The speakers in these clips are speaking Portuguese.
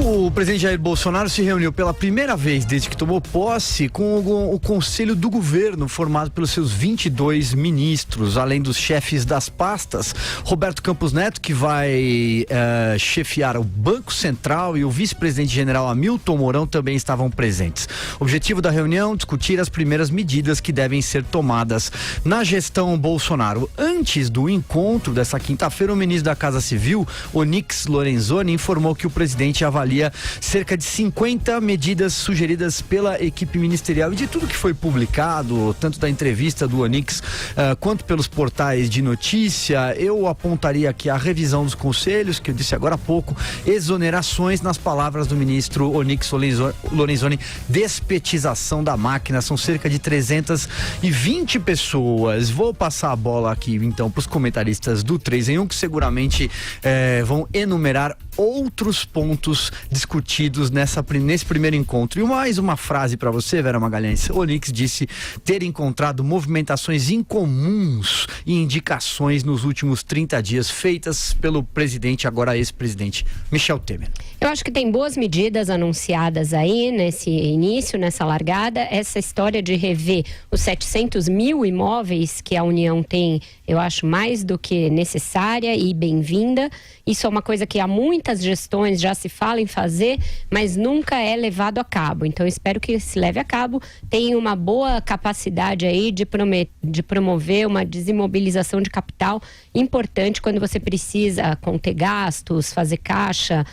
O presidente Jair Bolsonaro se reuniu pela primeira vez desde que tomou posse com o Conselho do Governo, formado pelos seus 22 ministros, além dos chefes das pastas. Roberto Campos Neto, que vai chefiar o Banco Central, e o vice-presidente general Hamilton Mourão também estavam presentes. O objetivo da reunião: discutir as primeiras medidas que devem ser tomadas na gestão Bolsonaro. Antes do encontro dessa quinta-feira, o ministro da Casa Civil, Onyx Lorenzoni, informou que o presidente avalia cerca de 50 medidas sugeridas pela equipe ministerial. E de tudo que foi publicado, tanto da entrevista do Onyx quanto pelos portais de notícia, eu apontaria aqui a revisão dos conselhos, que eu disse agora há pouco, exonerações, nas palavras do ministro Onyx Lorenzoni, despetização da máquina. São cerca de 320 pessoas. Vou passar a bola aqui então para os comentaristas do 3 em 1, que seguramente vão enumerar outros pontos discutidos nesse primeiro encontro. E mais uma frase para você, Vera Magalhães. O Onyx disse ter encontrado movimentações incomuns e indicações nos últimos 30 dias feitas pelo presidente, agora ex-presidente, Michel Temer. Eu acho que tem boas medidas anunciadas aí nesse início, nessa largada. Essa história de rever os 700 mil imóveis que a União tem, eu acho mais do que necessária e bem-vinda. Isso é uma coisa que há muitas gestões já se fala em fazer, mas nunca é levado a cabo. Então, eu espero que se leve a cabo. Tem uma boa capacidade aí de promover uma desimobilização de capital importante quando você precisa conter gastos, fazer caixa,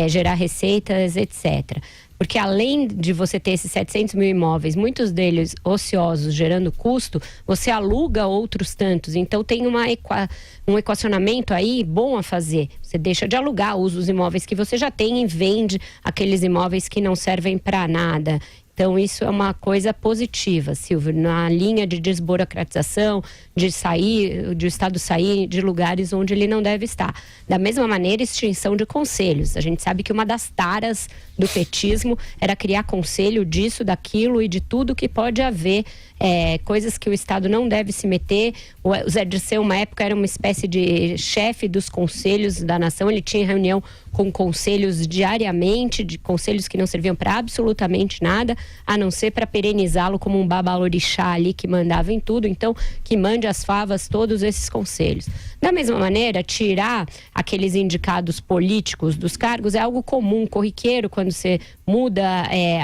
gerar receitas, etc. Porque além de você ter esses 700 mil imóveis, muitos deles ociosos, gerando custo, você aluga outros tantos. Então tem um equacionamento aí bom a fazer. Você deixa de alugar, usa os imóveis que você já tem e vende aqueles imóveis que não servem para nada. Então isso é uma coisa positiva, Silvio, na linha de desburocratização, de o Estado sair de lugares onde ele não deve estar. Da mesma maneira, extinção de conselhos. A gente sabe que uma das taras do petismo era criar conselho disso, daquilo e de tudo que pode haver, coisas que o Estado não deve se meter. O Zé Dirceu, uma época, era uma espécie de chefe dos conselhos da nação. Ele tinha reunião com conselhos diariamente, de conselhos que não serviam para absolutamente nada, a não ser para perenizá-lo como um babalorixá ali que mandava em tudo. Então, que mande as favas todos esses conselhos. Da mesma maneira, tirar aqueles indicados políticos dos cargos é algo comum, corriqueiro, quando você muda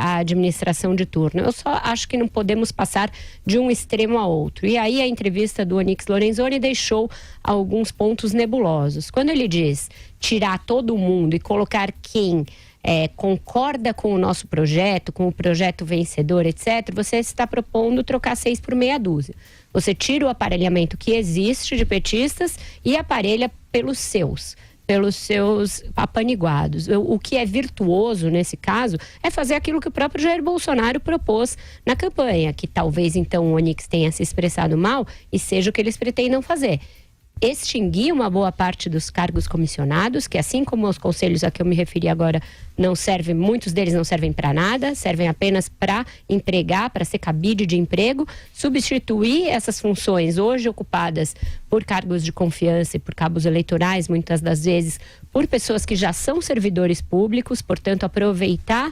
a administração de turno. Eu só acho que não podemos passar de um extremo a outro. E aí a entrevista do Onyx Lorenzoni deixou alguns pontos nebulosos. Quando ele diz tirar todo mundo e colocar quem concorda com o nosso projeto, com o projeto vencedor, etc., você está propondo trocar 6 por meia dúzia. Você tira o aparelhamento que existe de petistas e aparelha pelos seus apaniguados. O que é virtuoso nesse caso é fazer aquilo que o próprio Jair Bolsonaro propôs na campanha, que talvez então o Onyx tenha se expressado mal e seja o que eles pretendam fazer. Extinguir uma boa parte dos cargos comissionados, que assim como os conselhos a que eu me referi agora, muitos deles não servem para nada, servem apenas para empregar, para ser cabide de emprego, substituir essas funções hoje ocupadas por cargos de confiança e por cabos eleitorais, muitas das vezes por pessoas que já são servidores públicos, portanto aproveitar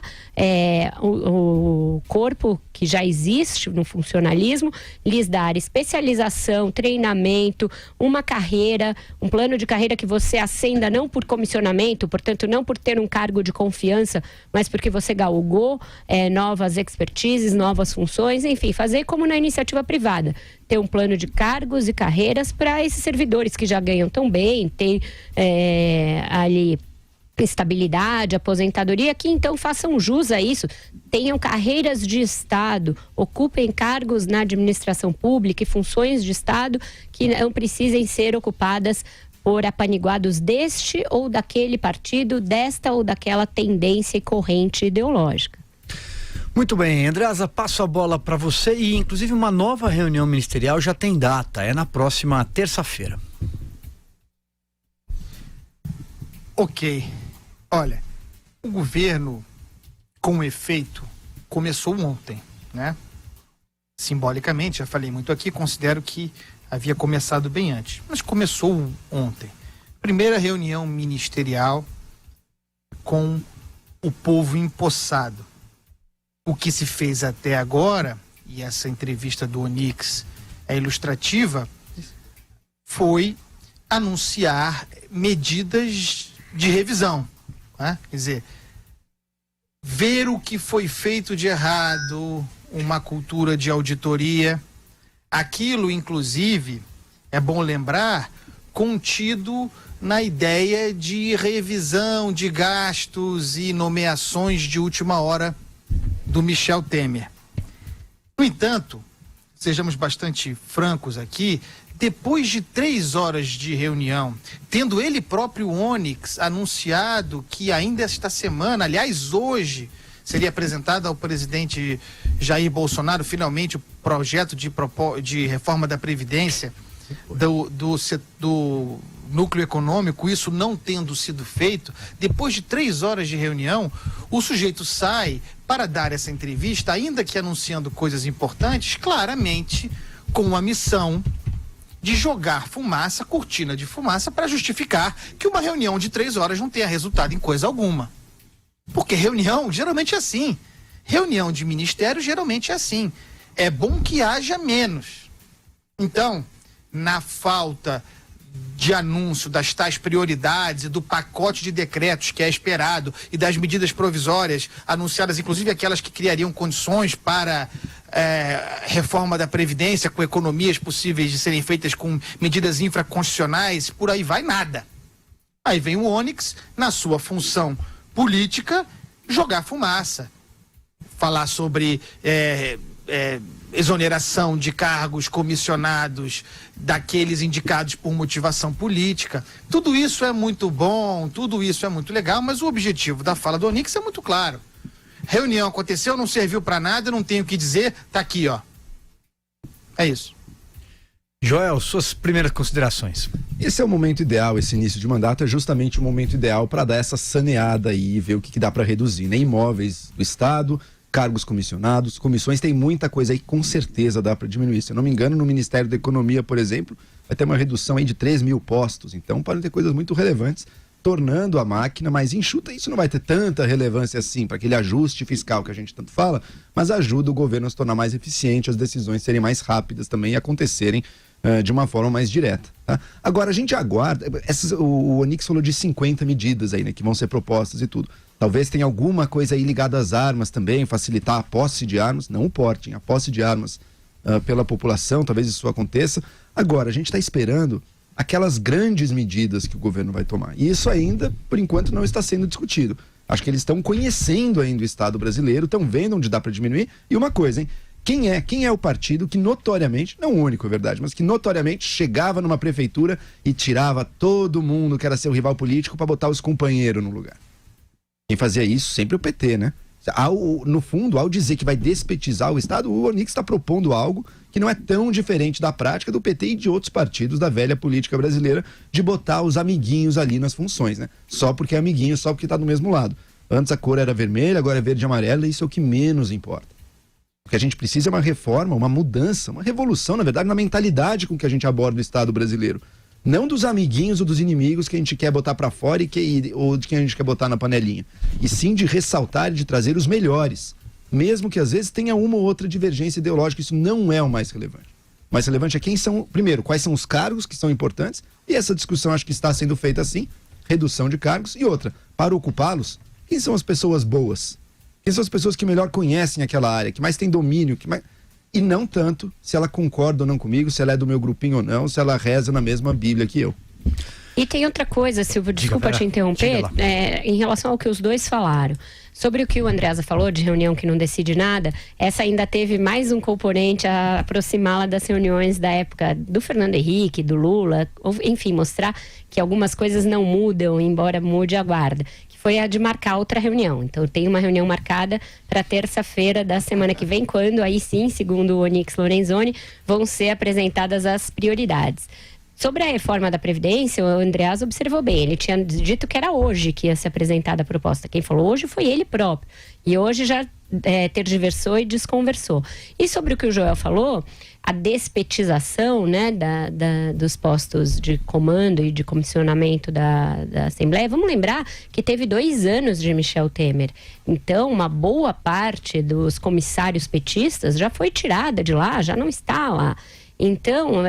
o corpo que já existe no funcionalismo, lhes dar especialização, treinamento, uma carreira, um plano de carreira que você ascenda não por comissionamento, portanto não por ter um cargo de confiança, mas porque você galgou novas expertises, novas funções, enfim, fazer como na iniciativa privada, ter um plano de cargos e carreiras para esses servidores que já ganham tão bem, tem ali estabilidade, aposentadoria, que então façam jus a isso, tenham carreiras de Estado, ocupem cargos na administração pública e funções de Estado que não precisem ser ocupadas por apaniguados deste ou daquele partido, desta ou daquela tendência e corrente ideológica. Muito bem, Andreasa, passo a bola para você, e inclusive uma nova reunião ministerial já tem data, é na próxima terça-feira. Ok. Olha, o governo, com efeito, começou ontem, né? Simbolicamente, já falei muito aqui, considero que havia começado bem antes, mas começou ontem. Primeira reunião ministerial com o povo empossado. O que se fez até agora, e essa entrevista do Onyx é ilustrativa, foi anunciar medidas de revisão, né? Quer dizer, ver o que foi feito de errado, uma cultura de auditoria, aquilo, inclusive, é bom lembrar, contido na ideia de revisão de gastos e nomeações de última hora do Michel Temer. No entanto, sejamos bastante francos aqui, depois de 3 horas de reunião, tendo ele próprio, o Onyx, anunciado que ainda esta semana, aliás do seria apresentado ao presidente Jair Bolsonaro finalmente o projeto de reforma da Previdência do núcleo econômico, isso não tendo sido feito, depois de 3 horas de reunião, o sujeito sai para dar essa entrevista, ainda que anunciando coisas importantes, claramente com a missão de jogar fumaça, cortina de fumaça, para justificar que uma reunião de 3 horas não tenha resultado em coisa alguma. Porque reunião geralmente é assim. Reunião de ministério geralmente é assim. É bom que haja menos. Então, na falta de anúncio das tais prioridades e do pacote de decretos que é esperado e das medidas provisórias anunciadas, inclusive aquelas que criariam condições para reforma da Previdência, com economias possíveis de serem feitas com medidas infraconstitucionais, por aí vai nada. Aí vem o Onyx, na sua função política, jogar fumaça, falar sobre exoneração de cargos comissionados daqueles indicados por motivação política. Tudo isso é muito bom, tudo isso é muito legal, mas o objetivo da fala do Onyx é muito claro. Reunião aconteceu, não serviu para nada, não tenho o que dizer, tá aqui, ó. É isso. Joel, suas primeiras considerações. Esse é o momento ideal, esse início de mandato é justamente o momento ideal para dar essa saneada aí e ver o que dá para reduzir, né? Imóveis do Estado, cargos comissionados, comissões, tem muita coisa aí que com certeza dá para diminuir. Se eu não me engano, no Ministério da Economia, por exemplo, vai ter uma redução aí de 3.000 postos, então podem ter coisas muito relevantes, tornando a máquina mais enxuta. Isso não vai ter tanta relevância assim para aquele ajuste fiscal que a gente tanto fala, mas ajuda o governo a se tornar mais eficiente, as decisões serem mais rápidas também e acontecerem de uma forma mais direta, tá? Agora, a gente aguarda, o Onyx falou de 50 medidas aí, né, que vão ser propostas e tudo. Talvez tenha alguma coisa aí ligada às armas também, facilitar a posse de armas, não o porte, a posse de armas pela população, talvez isso aconteça. Agora, a gente está esperando aquelas grandes medidas que o governo vai tomar. E isso ainda, por enquanto, não está sendo discutido. Acho que eles estão conhecendo ainda o Estado brasileiro, estão vendo onde dá para diminuir. E uma coisa, hein? Quem é o partido que notoriamente, não o único, é verdade, mas que notoriamente chegava numa prefeitura e tirava todo mundo que era seu rival político para botar os companheiros no lugar? Quem fazia isso? Sempre o PT, né? No fundo, ao dizer que vai despetizar o Estado, o Onyx está propondo algo que não é tão diferente da prática do PT e de outros partidos da velha política brasileira, de botar os amiguinhos ali nas funções, né? Só porque é amiguinho, só porque está do mesmo lado. Antes a cor era vermelha, agora é verde e amarela, e isso é o que menos importa. O que a gente precisa é uma reforma, uma mudança, uma revolução, na verdade, na mentalidade com que a gente aborda o Estado brasileiro. Não dos amiguinhos ou dos inimigos que a gente quer botar para fora ou de quem a gente quer botar na panelinha. E sim de ressaltar e de trazer os melhores. Mesmo que às vezes tenha uma ou outra divergência ideológica, isso não é o mais relevante. O mais relevante é primeiro, quais são os cargos que são importantes, e essa discussão acho que está sendo feita assim, redução de cargos, e outra, para ocupá-los, quem são as pessoas boas? Quem são as pessoas que melhor conhecem aquela área, que mais tem domínio, e não tanto se ela concorda ou não comigo, se ela é do meu grupinho ou não, se ela reza na mesma Bíblia que eu. E tem outra coisa, Silvio, desculpa te interromper, em relação ao que os dois falaram. Sobre o que o Andreasa falou, de reunião que não decide nada, essa ainda teve mais um componente a aproximá-la das reuniões da época do Fernando Henrique, do Lula, enfim, mostrar que algumas coisas não mudam, embora mude a guarda. Foi a de marcar outra reunião. Então tem uma reunião marcada para terça-feira da semana que vem, quando aí sim, segundo o Onyx Lorenzoni, vão ser apresentadas as prioridades. Sobre a reforma da Previdência, o Andreasa observou bem, ele tinha dito que era hoje que ia ser apresentada a proposta. Quem falou hoje foi ele próprio. E hoje já tergiversou e desconversou. E sobre o que o Joel falou, a despetização, né, dos postos de comando e de comissionamento da Assembleia, vamos lembrar que teve 2 anos de Michel Temer. Então, uma boa parte dos comissários petistas já foi tirada de lá, já não está lá. Então,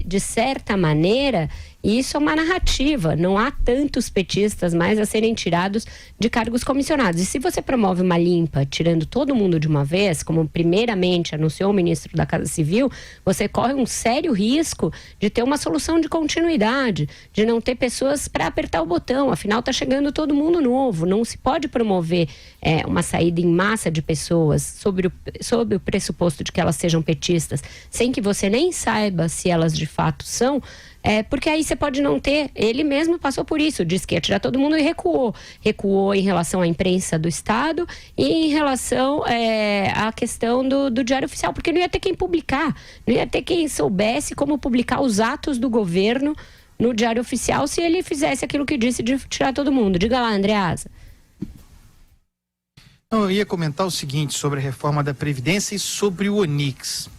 de certa maneira, isso é uma narrativa. Não há tantos petistas mais a serem tirados de cargos comissionados. E se você promove uma limpa, tirando todo mundo de uma vez, como primeiramente anunciou o ministro da Casa Civil, você corre um sério risco de ter uma solução de continuidade, de não ter pessoas para apertar o botão. Afinal, está chegando todo mundo novo. Não se pode promover uma saída em massa de pessoas sob o pressuposto de que elas sejam petistas, sem que você nem saiba se elas de fato são. Porque aí você pode não ter. Ele mesmo passou por isso, disse que ia tirar todo mundo e recuou. Recuou em relação à imprensa do Estado e em relação à questão do Diário Oficial, porque não ia ter quem publicar, não ia ter quem soubesse como publicar os atos do governo no Diário Oficial se ele fizesse aquilo que disse de tirar todo mundo. Diga lá, Andreasa. Eu ia comentar o seguinte sobre a reforma da Previdência e sobre o Onix.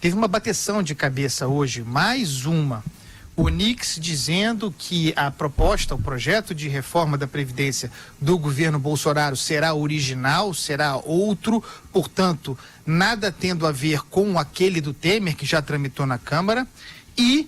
Teve uma bateção de cabeça hoje, mais uma. O Onix dizendo que a proposta, o projeto de reforma da Previdência do governo Bolsonaro será original, será outro, portanto, nada tendo a ver com aquele do Temer, que já tramitou na Câmara, e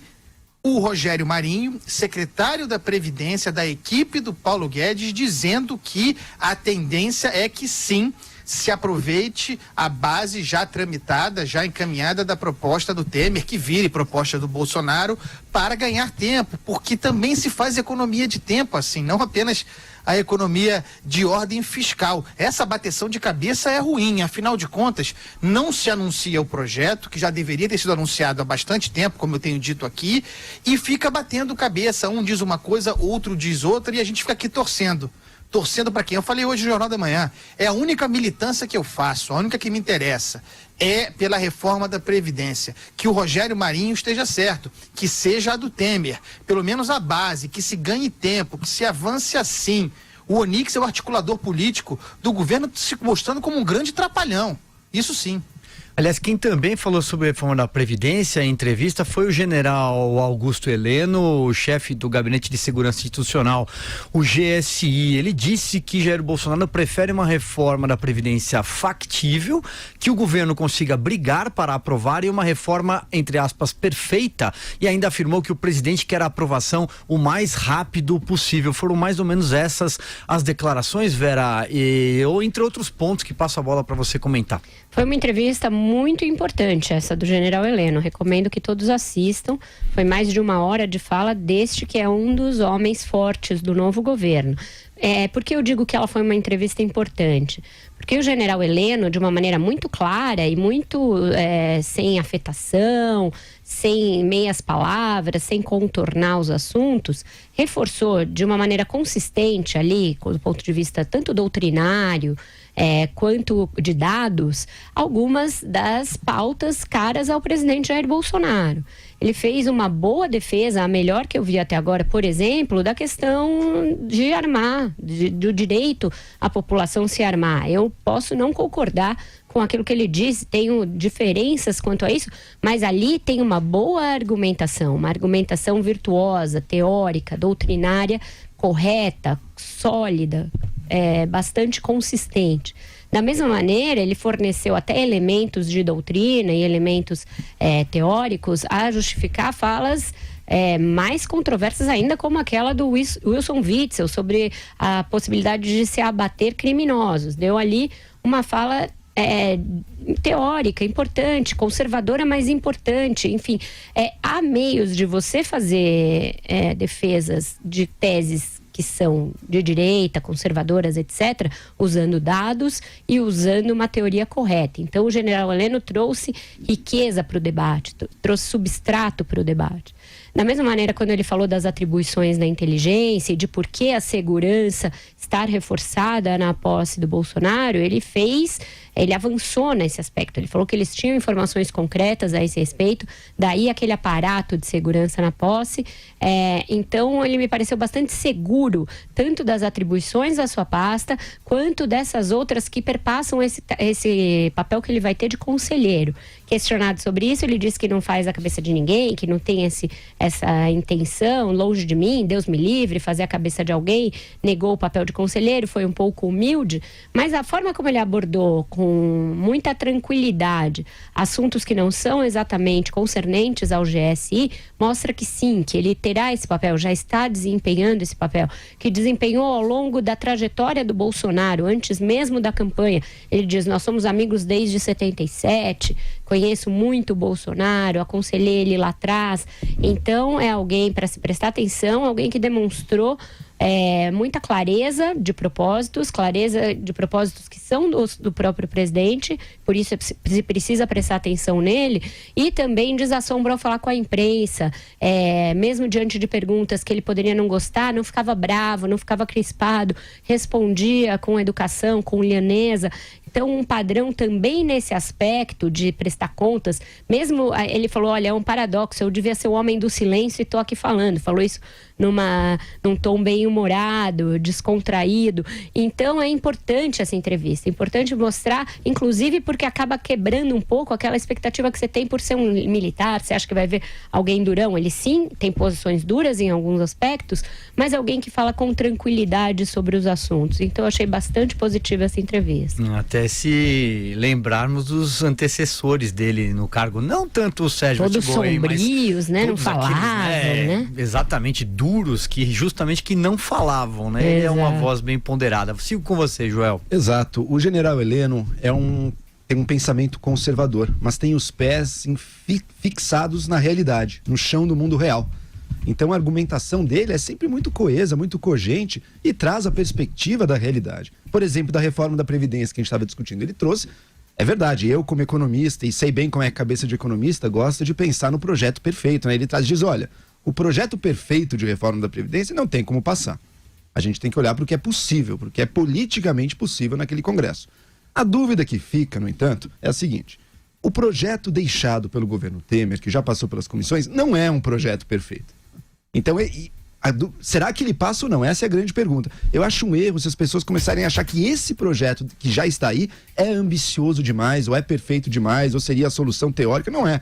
o Rogério Marinho, secretário da Previdência da equipe do Paulo Guedes, dizendo que a tendência é que sim, se aproveite a base já tramitada, já encaminhada da proposta do Temer, que vire proposta do Bolsonaro, para ganhar tempo, porque também se faz economia de tempo assim, não apenas a economia de ordem fiscal. Essa bateção de cabeça é ruim, afinal de contas, não se anuncia o projeto, que já deveria ter sido anunciado há bastante tempo, como eu tenho dito aqui, e fica batendo cabeça, um diz uma coisa, outro diz outra, e a gente fica aqui torcendo para quem? Eu falei hoje no Jornal da Manhã, é a única militância que eu faço, a única que me interessa é pela reforma da Previdência, que o Rogério Marinho esteja certo, que seja a do Temer, pelo menos a base, que se ganhe tempo, que se avance assim. O Onix é o articulador político do governo se mostrando como um grande trapalhão, isso sim. Aliás, quem também falou sobre a reforma da Previdência em entrevista foi o general Augusto Heleno, o chefe do Gabinete de Segurança Institucional, o GSI. Ele disse que Jair Bolsonaro prefere uma reforma da Previdência factível, que o governo consiga brigar para aprovar, e uma reforma, entre aspas, perfeita, e ainda afirmou que o presidente quer a aprovação o mais rápido possível. Foram mais ou menos essas as declarações, Vera, ou entre outros pontos que passo a bola para você comentar. Foi uma entrevista muito importante essa do general Heleno, recomendo que todos assistam. Foi mais de 1 hora de fala deste que é um dos homens fortes do novo governo. Por que eu digo que ela foi uma entrevista importante? Porque o general Heleno, de uma maneira muito clara e muito sem afetação, sem meias palavras, sem contornar os assuntos, reforçou de uma maneira consistente ali, do ponto de vista tanto doutrinário, quanto de dados, algumas das pautas caras ao presidente Jair Bolsonaro. Ele fez uma boa defesa, a melhor que eu vi até agora, por exemplo, da questão de armar, do direito à população se armar. Eu posso não concordar com aquilo que ele disse, tenho diferenças quanto a isso, mas ali tem uma boa argumentação, uma argumentação virtuosa, teórica, doutrinária, correta, sólida, bastante consistente. Da mesma maneira, ele forneceu até elementos de doutrina e elementos teóricos a justificar falas mais controversas ainda, como aquela do Wilson Witzel sobre a possibilidade de se abater criminosos. Deu ali uma fala teórica, importante, conservadora, mas importante. Enfim, há meios de você fazer defesas de teses que são de direita, conservadoras, etc., usando dados e usando uma teoria correta. Então, o general Heleno trouxe riqueza para o debate, trouxe substrato para o debate. Da mesma maneira, quando ele falou das atribuições da inteligência e de por que a segurança estar reforçada na posse do Bolsonaro, ele avançou nesse aspecto. Ele falou que eles tinham informações concretas a esse respeito, daí aquele aparato de segurança na posse. Então, ele me pareceu bastante seguro, tanto das atribuições da sua pasta, quanto dessas outras que perpassam esse papel que ele vai ter de conselheiro. Questionado sobre isso, ele disse que não faz a cabeça de ninguém, que não tem essa intenção, longe de mim, Deus me livre, fazer a cabeça de alguém, negou o papel de conselheiro, foi um pouco humilde, mas a forma como ele abordou com muita tranquilidade assuntos que não são exatamente concernentes ao GSI, mostra que sim, que ele terá esse papel, já está desempenhando esse papel, que desempenhou ao longo da trajetória do Bolsonaro, antes mesmo da campanha. Ele diz, nós somos amigos desde 77, conheço muito o Bolsonaro, aconselhei ele lá atrás. Então, é alguém para se prestar atenção, alguém que demonstrou muita clareza de propósitos que são do próprio presidente, por isso se precisa prestar atenção nele, e também desassombrou ao falar com a imprensa, mesmo diante de perguntas que ele poderia não gostar, não ficava bravo, não ficava crispado, respondia com educação, com lhaneza. Então, um padrão também nesse aspecto de prestar contas, mesmo ele falou, olha, é um paradoxo, eu devia ser o homem do silêncio e estou aqui falando, falou isso num tom bem humorado, descontraído. Então, é importante essa entrevista, é importante mostrar, inclusive porque acaba quebrando um pouco aquela expectativa que você tem por ser um militar, você acha que vai ver alguém durão, ele sim tem posições duras em alguns aspectos, mas alguém que fala com tranquilidade sobre os assuntos. Então, eu achei bastante positiva essa entrevista. Até se lembrarmos dos antecessores dele no cargo, não tanto o Sérgio todos Matigoy, sombrios, né? Não todos falavam, né? Exatamente, duros, que justamente que não falavam, né? Ele é uma voz bem ponderada. Sigo com você, Joel. Exato. O general Heleno tem um pensamento conservador, mas tem os pés fixados na realidade, no chão do mundo real. Então a argumentação dele é sempre muito coesa, muito cogente e traz a perspectiva da realidade. Por exemplo, da reforma da Previdência que a gente estava discutindo. Ele trouxe, é verdade, eu como economista, e sei bem como é a cabeça de economista, gosta de pensar no projeto perfeito, né? Ele diz, olha, o projeto perfeito de reforma da Previdência não tem como passar. A gente tem que olhar para o que é possível, para o que é politicamente possível naquele Congresso. A dúvida que fica, no entanto, é a seguinte: o projeto deixado pelo governo Temer, que já passou pelas comissões, não é um projeto perfeito. Então, será que ele passa ou não? Essa é a grande pergunta. Eu acho um erro se as pessoas começarem a achar que esse projeto que já está aí é ambicioso demais, ou é perfeito demais, ou seria a solução teórica. Não é.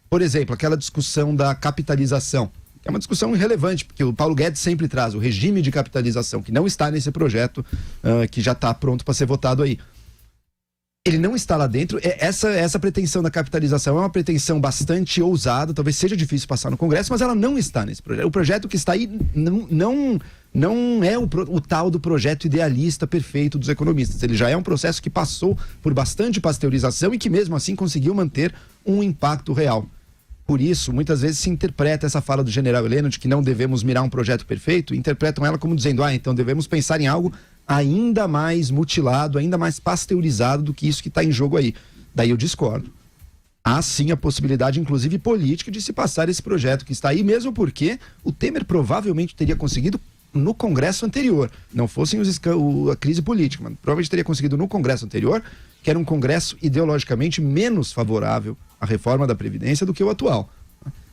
Por exemplo, aquela discussão da capitalização, que é uma discussão irrelevante, porque o Paulo Guedes sempre traz o regime de capitalização, que não está nesse projeto, que já está pronto para ser votado aí. Ele não está lá dentro. Essa pretensão da capitalização é uma pretensão bastante ousada, talvez seja difícil passar no Congresso, mas ela não está nesse projeto. O projeto que está aí não é o tal do projeto idealista perfeito dos economistas. Ele já é um processo que passou por bastante pasteurização e que mesmo assim conseguiu manter um impacto real. Por isso, muitas vezes se interpreta essa fala do general Heleno de que não devemos mirar um projeto perfeito, interpretam ela como dizendo, então devemos pensar em algo ainda mais mutilado, ainda mais pasteurizado do que isso que está em jogo aí. Daí eu discordo. Há sim a possibilidade, inclusive política, de se passar esse projeto que está aí, mesmo porque o Temer provavelmente teria conseguido no Congresso anterior, não fossem a crise política, mas provavelmente teria conseguido no Congresso anterior, que era um Congresso ideologicamente menos favorável à reforma da Previdência do que o atual.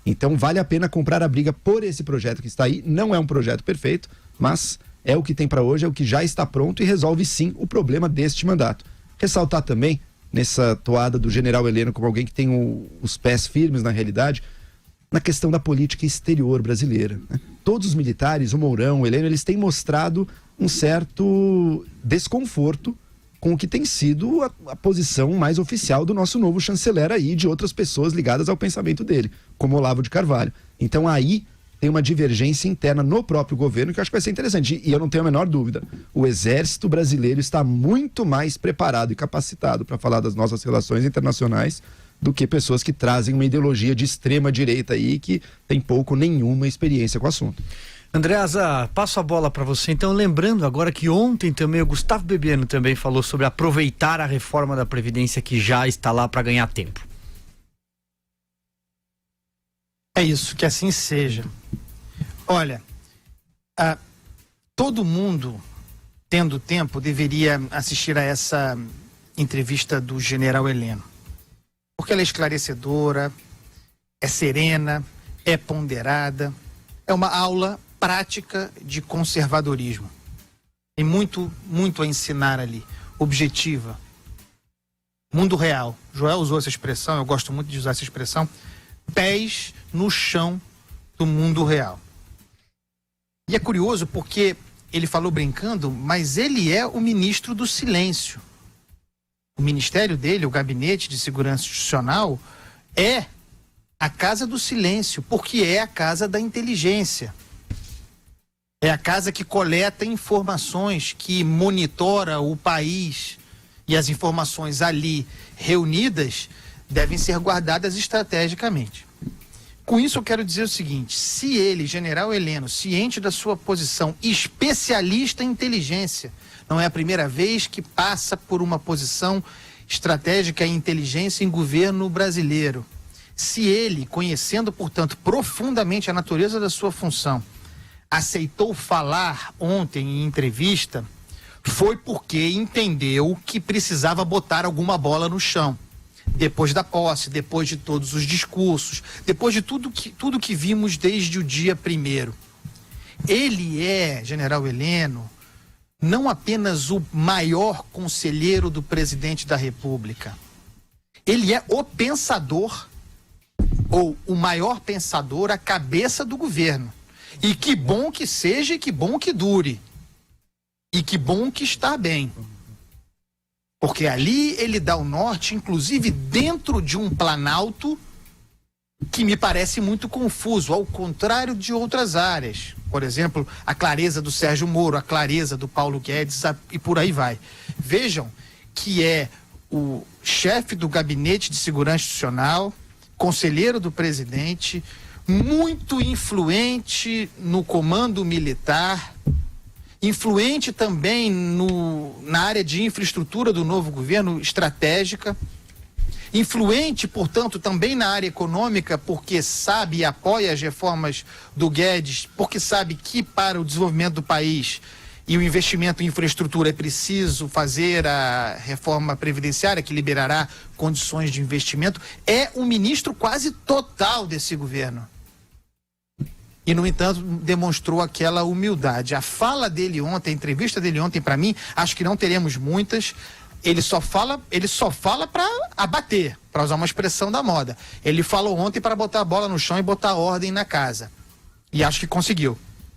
Então vale a pena comprar a briga por esse projeto que está aí. Não é um projeto perfeito, mas é o que tem para hoje, é o que já está pronto e resolve sim o problema deste mandato. Ressaltar também, nessa toada do general Heleno como alguém que tem os pés firmes na realidade, na questão da política exterior brasileira, né? Todos os militares, o Mourão, o Heleno, eles têm mostrado um certo desconforto com o que tem sido a posição mais oficial do nosso novo chanceler aí, e de outras pessoas ligadas ao pensamento dele, como Olavo de Carvalho. Então aí tem uma divergência interna no próprio governo que eu acho que vai ser interessante. E eu não tenho a menor dúvida, o Exército brasileiro está muito mais preparado e capacitado para falar das nossas relações internacionais do que pessoas que trazem uma ideologia de extrema direita aí que tem pouco, nenhuma experiência com o assunto. Andreasa, passo a bola para você. Então, lembrando agora que ontem também o Gustavo Bebiano também falou sobre aproveitar a reforma da Previdência que já está lá para ganhar tempo. É isso, que assim seja. Olha, todo mundo, tendo tempo, deveria assistir a essa entrevista do general Heleno. Porque ela é esclarecedora, é serena, é ponderada, é uma aula prática de conservadorismo. Tem muito a ensinar ali, objetiva. Mundo real. Joel usou essa expressão, eu gosto muito de usar essa expressão. Pés no chão do mundo real. E é curioso porque ele falou brincando, mas ele é o ministro do silêncio. O ministério dele, o Gabinete de Segurança Institucional, é a casa do silêncio, porque é a casa da inteligência. É a casa que coleta informações, que monitora o país, e as informações ali reunidas devem ser guardadas estrategicamente. Com isso eu quero dizer o seguinte: se ele, general Heleno, ciente da sua posição, especialista em inteligência, não é a primeira vez que passa por uma posição estratégica em inteligência em governo brasileiro, se ele, conhecendo, portanto, profundamente a natureza da sua função, aceitou falar ontem em entrevista, foi porque entendeu que precisava botar alguma bola no chão. Depois da posse, depois de todos os discursos, depois de tudo que vimos desde o dia 1º. Ele é, general Heleno, não apenas o maior conselheiro do presidente da República. Ele é o pensador, ou o maior pensador, a cabeça do governo. E que bom que seja e que bom que dure. E que bom que está bem. Porque ali ele dá o norte, inclusive dentro de um planalto que me parece muito confuso, ao contrário de outras áreas. Por exemplo, a clareza do Sérgio Moro, a clareza do Paulo Guedes e por aí vai. Vejam que é o chefe do Gabinete de Segurança Institucional, conselheiro do presidente, muito influente no comando militar, influente também na área de infraestrutura do novo governo, estratégica, influente, portanto, também na área econômica, porque sabe e apoia as reformas do Guedes, porque sabe que para o desenvolvimento do país e o investimento em infraestrutura é preciso fazer a reforma previdenciária que liberará condições de investimento. É um ministro quase total desse governo. E, no entanto, demonstrou aquela humildade. A fala dele ontem, a entrevista dele ontem, para mim, acho que não teremos muitas. Ele só fala para abater, para usar uma expressão da moda. Ele falou ontem para botar a bola no chão e botar ordem na casa. E acho que conseguiu.